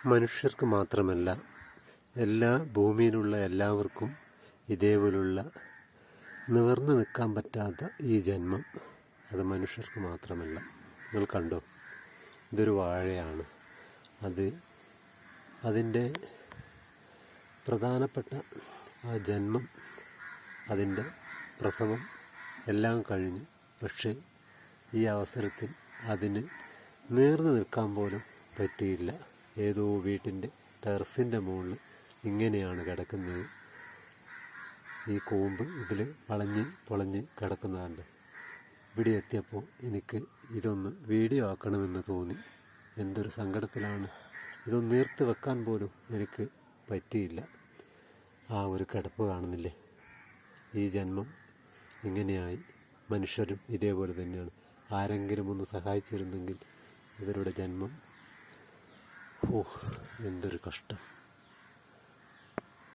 മനുഷ്യർക്ക് മാത്രമല്ല, എല്ലാ ഭൂമിയിലുള്ള എല്ലാവർക്കും ഇതേപോലുള്ള നിവർന്നു നിൽക്കാൻ പറ്റാത്ത ഈ ജന്മം, അത് മനുഷ്യർക്ക് മാത്രമല്ല. നിങ്ങൾ കണ്ടോ, ഇതൊരു വാഴയാണ്. അതിൻ്റെ പ്രധാനപ്പെട്ട ആ ജന്മം, അതിൻ്റെ പ്രസവം എല്ലാം കഴിഞ്ഞു. പക്ഷേ ഈ അവസരത്തിൽ അതിന് നേർന്നു നിൽക്കാൻ പോലും പറ്റിയില്ല. ഏതോ വീട്ടിൻ്റെ ടെറസിൻ്റെ മുകളിൽ ഇങ്ങനെയാണ് കിടക്കുന്നത്. ഈ കൂമ്പ് ഇതിൽ വളഞ്ഞ് പൊളഞ്ഞ് കിടക്കുന്നതുണ്ട്. ഇവിടെ എത്തിയപ്പോൾ എനിക്ക് ഇതൊന്ന് വീഡിയോ ആക്കണമെന്ന് തോന്നി. എന്തൊരു സങ്കടത്തിലാണ്. ഇതൊന്ന് നീർത്ത് വെക്കാൻ പോലും എനിക്ക് പറ്റിയില്ല. ആ ഒരു കിടപ്പ് കാണുന്നില്ലേ? ഈ ജന്മം ഇങ്ങനെയായി. മനുഷ്യരും ഇതേപോലെ തന്നെയാണ്. ആരെങ്കിലും ഒന്ന് സഹായിച്ചിരുന്നെങ്കിൽ ഇവരുടെ ജന്മം, എന്തൊരു കഷ്ടം.